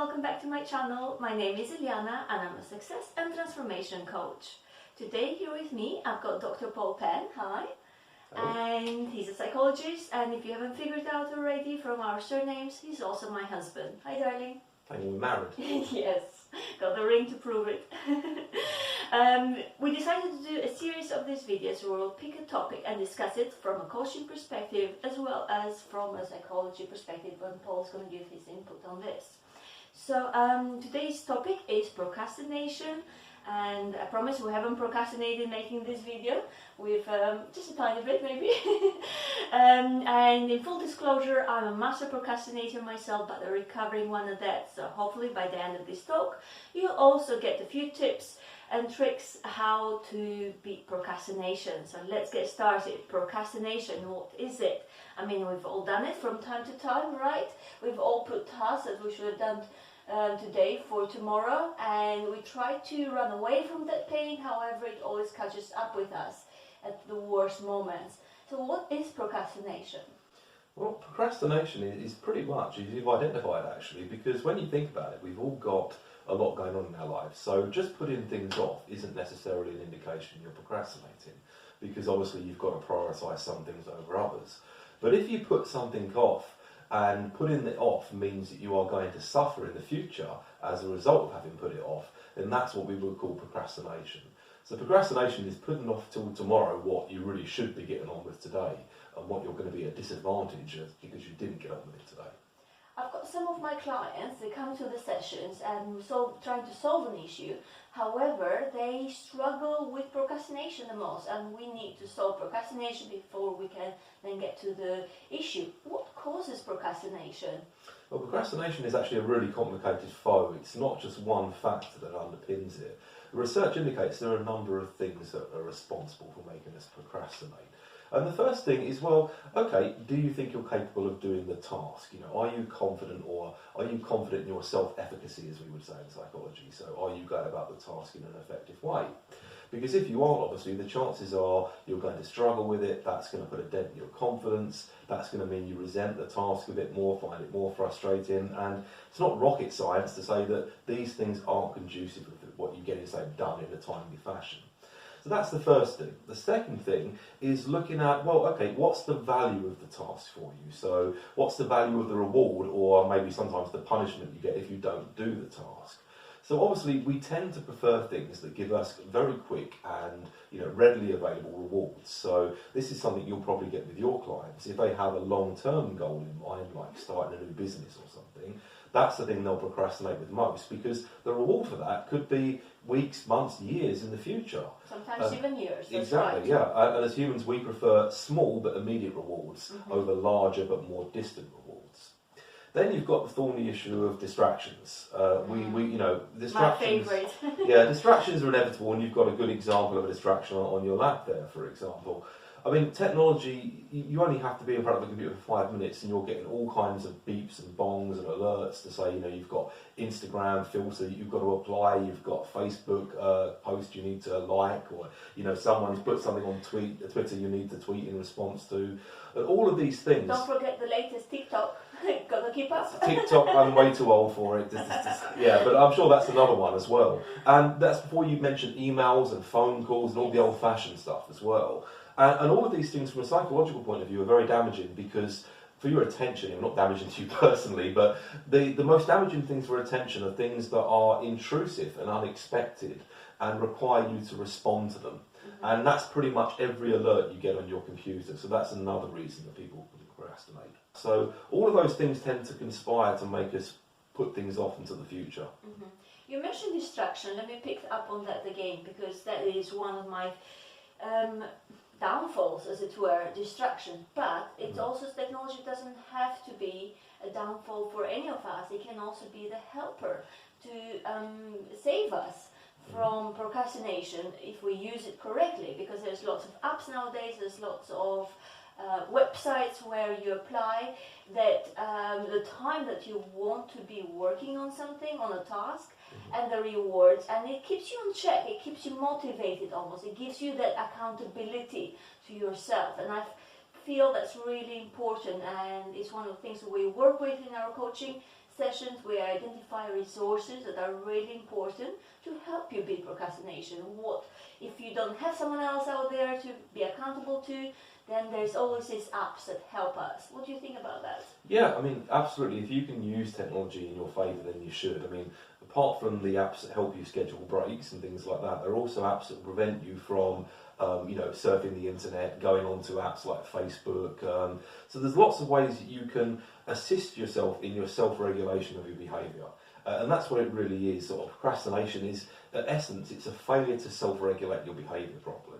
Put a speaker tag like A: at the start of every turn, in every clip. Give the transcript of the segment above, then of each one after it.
A: welcome back to my channel. My name is Iliana and I'm a success and transformation coach. Today here with me I've got Dr. Penn. Hi.
B: Hello.
A: And he's a psychologist, and if you haven't figured it out already from our surnames, he's also my husband. Hi darling.
B: And we're married.
A: Yes, got the ring to prove it. We decided to do a series of these videos where we'll pick a topic and discuss it from a coaching perspective as well as from a psychology perspective, when Paul's going to give his input on this. So today's topic is procrastination, and I promise we haven't procrastinated making this video. We've just a tiny bit maybe. And in full disclosure, I'm a master procrastinator myself, but a recovering one at that. So hopefully by the end of this talk, you'll also get a few tips and tricks how to beat procrastination. So let's get started. Procrastination, what is it? I mean, we've all done it from time to time, right? We've all put tasks that we should have done today for tomorrow, and we try to run away from that pain. However, it always catches up with us at the worst moments. So what is procrastination?
B: Well, procrastination is pretty much, you've identified actually, because when you think about it, we've all got a lot going on in our lives. So just putting things off isn't necessarily an indication you're procrastinating, because obviously you've got to prioritise some things over others. But if you put something off, and putting it off means that you are going to suffer in the future as a result of having put it off, then that's what we would call procrastination. So procrastination is putting off till tomorrow what you really should be getting on with today, and what you're going to be at disadvantage because you didn't get on with it today.
A: I've got some of my clients, they come to the sessions and trying to solve an issue. However, they struggle with procrastination the most, and we need to solve procrastination before we can then get to the issue. What causes procrastination?
B: Well, procrastination is actually a really complicated foe. It's not just one factor that underpins it. The research indicates there are a number of things that are responsible for making us procrastinate. And the first thing is, well, okay, do you think you're capable of doing the task? You know, are you confident, or are you confident in your self-efficacy, as we would say in psychology? So are you going about the task in an effective way? Because if you aren't, obviously, the chances are you're going to struggle with it. That's going to put a dent in your confidence. That's going to mean you resent the task a bit more, find it more frustrating. And it's not rocket science to say that these things aren't conducive with what you get, say, done in a timely fashion. So that's the first thing. The second thing is looking at, well, okay, what's the value of the task for you? So what's the value of the reward, or maybe sometimes the punishment you get if you don't do the task? So obviously we tend to prefer things that give us very quick and readily available rewards. So this is something you'll probably get with your clients. If they have a long-term goal in mind, like starting a new business or something, that's the thing they'll procrastinate with most, because the reward for that could be weeks, months, years in the future.
A: Sometimes even years. That's
B: exactly,
A: right.
B: Yeah. And as humans, we prefer small but immediate rewards over larger but more distant rewards. Then you've got the thorny issue of distractions. Distractions.
A: My favourite.
B: Yeah, distractions are inevitable, and you've got a good example of a distraction on your lap there, for example. I mean, technology, you only have to be in front of a computer for 5 minutes and you're getting all kinds of beeps and bongs and alerts to say, you've got Instagram filter you've got to apply, you've got Facebook post you need to like, or, someone's put something on Twitter you need to tweet in response to. And all of these things.
A: Don't forget the latest TikTok. Gotta keep up.
B: TikTok, I'm way too old for it. Yeah, but I'm sure that's another one as well. And that's before you mention emails and phone calls and all the old-fashioned stuff as well. And all of these things from a psychological point of view are very damaging, because for your attention, not damaging to you personally, but the most damaging things for attention are things that are intrusive and unexpected and require you to respond to them. And that's pretty much every alert you get on your computer. So that's another reason that people procrastinate. So all of those things tend to conspire to make us put things off into the future.
A: You mentioned distraction. Let me pick up on that again, because that is one of my downfalls, as it were, distraction. But it also, technology doesn't have to be a downfall for any of us. It can also be the helper to save us from procrastination if we use it correctly, because there's lots of apps nowadays, there's lots of websites where you apply that the time that you want to be working on something, on a task, and the rewards, and it keeps you on check, it keeps you motivated almost, it gives you that accountability to yourself. And I feel that's really important, and it's one of the things that we work with in our coaching. sessions we identify resources that are really important to help you beat procrastination. What if you don't have someone else out there to be accountable to, then there's always these apps that help us. What do you think about that?
B: Yeah, I mean, absolutely. If you can use technology in your favour, then you should. I mean, apart from the apps that help you schedule breaks and things like that, there are also apps that prevent you from, surfing the internet, going onto apps like Facebook. So there's lots of ways that you can assist yourself in your self-regulation of your behaviour. And that's what it really is. Sort of procrastination is, at essence, it's a failure to self-regulate your behaviour properly.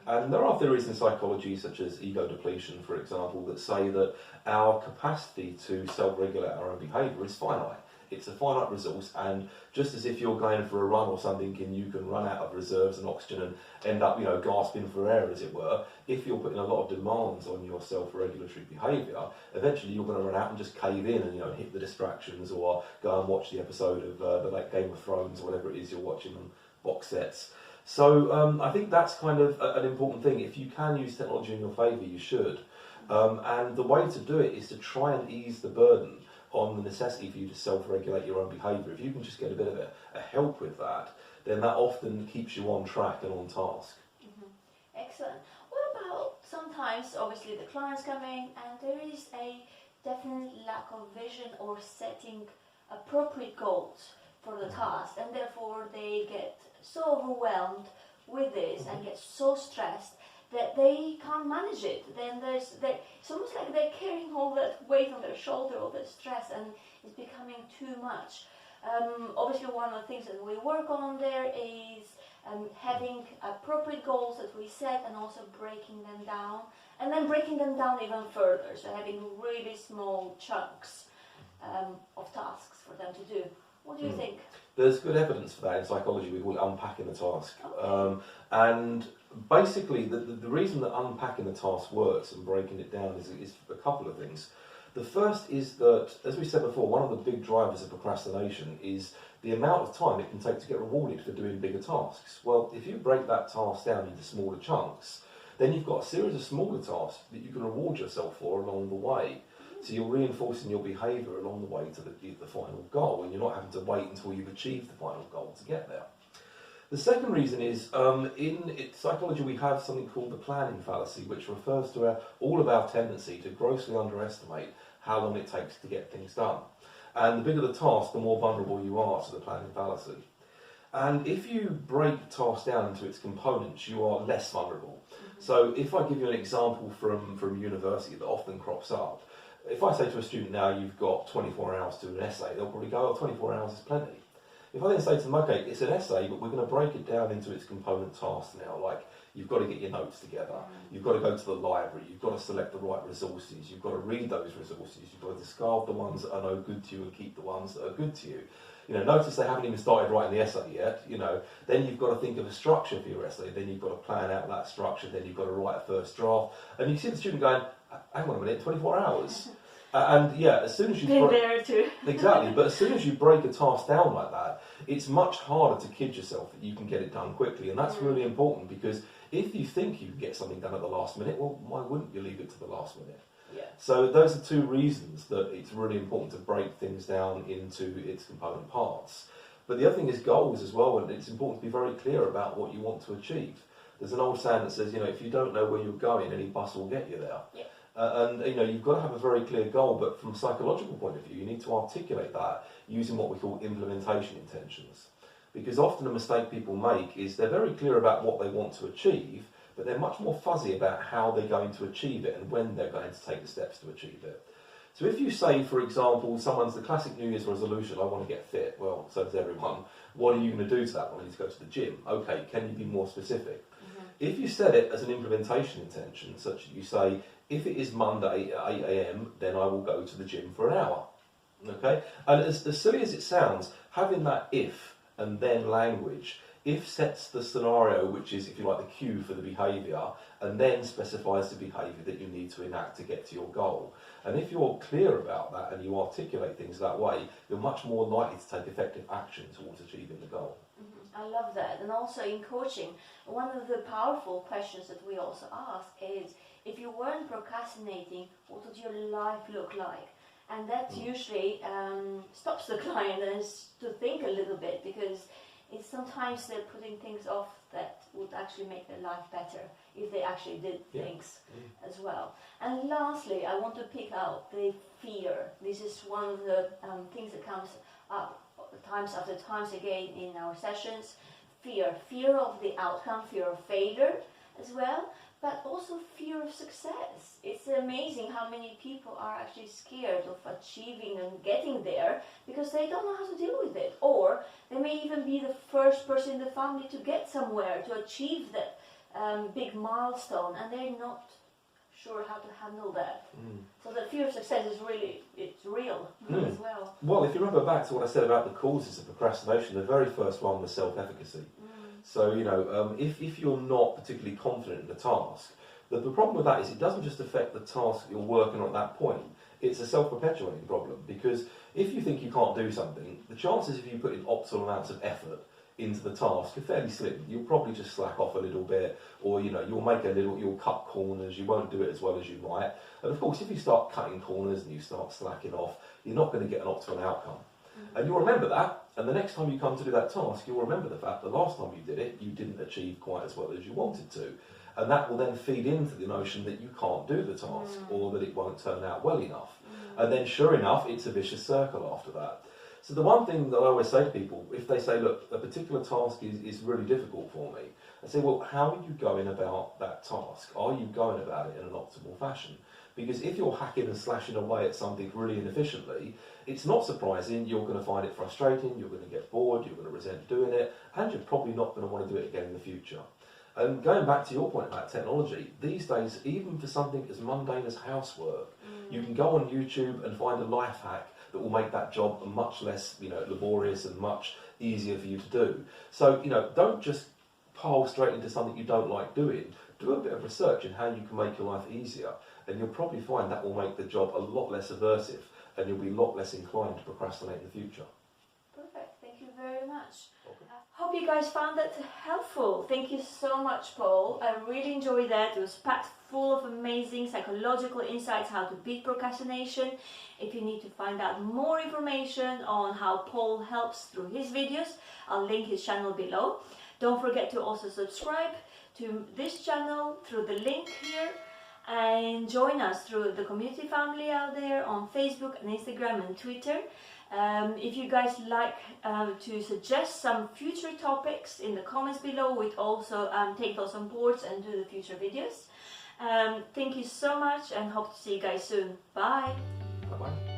B: And there are theories in psychology, such as ego depletion, for example, that say that our capacity to self-regulate our own behaviour is finite. It's a finite resource, and just as if you're going for a run or something and you can run out of reserves and oxygen and end up, gasping for air, as it were, if you're putting a lot of demands on your self-regulatory behaviour, eventually you're going to run out and just cave in and, hit the distractions or go and watch the episode of the Game of Thrones or whatever it is you're watching on box sets. So I think that's kind of an important thing. If you can use technology in your favour, you should. And the way to do it is to try and ease the burden on the necessity for you to self-regulate your own behaviour. If you can just get a bit of a help with that, then that often keeps you on track and on task.
A: Mm-hmm. Excellent. What about sometimes, obviously, the clients come in and there is a definite lack of vision or setting appropriate goals for the task, and therefore they get so overwhelmed with this and get so stressed that they can't manage it. Then it's almost like they're carrying all that weight on their shoulder, all that stress, and it's becoming too much. Obviously, one of the things that we work on there is having appropriate goals that we set and also breaking them down, and then breaking them down even further, so having really small chunks of tasks for them to do. What do you think?
B: There's good evidence for that in psychology. We call it unpacking the task. Okay. And basically, the reason that unpacking the task works and breaking it down is a couple of things. The first is that, as we said before, one of the big drivers of procrastination is the amount of time it can take to get rewarded for doing bigger tasks. Well, if you break that task down into smaller chunks, then you've got a series of smaller tasks that you can reward yourself for along the way. So you're reinforcing your behaviour along the way to the final goal, and you're not having to wait until you've achieved the final goal to get there. The second reason is, in psychology we have something called the planning fallacy, which refers to all of our tendency to grossly underestimate how long it takes to get things done. And the bigger the task, the more vulnerable you are to the planning fallacy. And if you break tasks down into its components, you are less vulnerable. So if I give you an example from university that often crops up, if I say to a student now, you've got 24 hours to do an essay, they'll probably go, 24 hours is plenty. If I then say to them, okay, it's an essay, but we're going to break it down into its component tasks now, like you've got to get your notes together, you've got to go to the library, you've got to select the right resources, you've got to read those resources, you've got to discard the ones that are no good to you and keep the ones that are good to you. Notice they haven't even started writing the essay yet, then you've got to think of a structure for your essay, then you've got to plan out that structure, then you've got to write a first draft, and you see the student going, hang on a minute, 24 hours? And yeah, as soon as you
A: there too.
B: Exactly, but as soon as you break a task down like that, it's much harder to kid yourself that you can get it done quickly, and that's really important, because if you think you can get something done at the last minute, well, why wouldn't you leave it to the last minute?
A: Yeah.
B: So those are two reasons that it's really important to break things down into its component parts. But the other thing is goals as well, and it's important to be very clear about what you want to achieve. There's an old saying that says, if you don't know where you're going, any bus will get you there.
A: Yeah.
B: And you've got to have a very clear goal, but from a psychological point of view, you need to articulate that using what we call implementation intentions. Because often a mistake people make is they're very clear about what they want to achieve, but they're much more fuzzy about how they're going to achieve it and when they're going to take the steps to achieve it. So if you say, for example, someone's the classic New Year's resolution, I want to get fit, well, so does everyone. What are you going to do to that? Well, I need to go to the gym. Okay, can you be more specific? If you set it as an implementation intention, such that you say, if it is Monday at 8 AM, then I will go to the gym for an hour. Okay? And as silly as it sounds, having that if and then language, if sets the scenario, which is, if you like, the cue for the behaviour, and then specifies the behaviour that you need to enact to get to your goal. And if you're clear about that and you articulate things that way, you're much more likely to take effective action towards achieving the goal.
A: I love that. And also in coaching, one of the powerful questions that we also ask is, if you weren't procrastinating, what would your life look like? and that usually stops the client and to think a little bit, because it's sometimes they're putting things off that would actually make their life better if they actually did things as well. And lastly, I want to pick out the fear. This is one of the things that comes up times after times again in our sessions. Fear of the outcome, fear of failure as well, but also fear of success. It's amazing how many people are actually scared of achieving and getting there because they don't know how to deal with it. Or they may even be the first person in the family to get somewhere, to achieve that big milestone, and they're not sure how to handle that. So the fear of success is really, it's real as well.
B: Well, if you remember back to what I said about the causes of procrastination, the very first one was self-efficacy. So, you know, if you're not particularly confident in the task, the problem with that is it doesn't just affect the task you're working on at that point, it's a self-perpetuating problem, because if you think you can't do something, the chances of you putting optimal amounts of effort into the task are fairly slim. You'll probably just slack off a little bit, or you know, you'll cut corners, you won't do it as well as you might. And of course, if you start cutting corners and you start slacking off, you're not going to get an optimal outcome. And you'll remember that, and the next time you come to do that task, you'll remember the fact that the last time you did it, you didn't achieve quite as well as you wanted to. And that will then feed into the notion that you can't do the task, or that it won't turn out well enough. And then sure enough, it's a vicious circle after that. So the one thing that I always say to people, if they say, look, a particular task is really difficult for me, I say, well, how are you going about that task? Are you going about it in an optimal fashion? Because if you're hacking and slashing away at something really inefficiently, it's not surprising you're going to find it frustrating, you're going to get bored, you're going to resent doing it, and you're probably not going to want to do it again in the future. And going back to your point about technology, these days, even for something as mundane as housework, you can go on YouTube and find a life hack that will make that job much less, you know, laborious and much easier for you to do. So, you know, don't just pile straight into something you don't like doing. Do a bit of research in how you can make your life easier, and you'll probably find that will make the job a lot less aversive, and you'll be a lot less inclined to procrastinate in the future.
A: Perfect. Thank you very much. Okay. Hope you guys found that helpful. Thank you so much, Paul. I really enjoyed that. It was packed full of amazing psychological insights how to beat procrastination. If you need to find out more information on how Paul helps through his videos, I'll link his channel below. Don't forget to also subscribe to this channel through the link here, and join us through the community family out there on Facebook and Instagram and Twitter. If you guys like to suggest some future topics in the comments below, we'd also take those on board and do the future videos. Thank you so much, and hope to see you guys soon. Bye.
B: Bye-bye.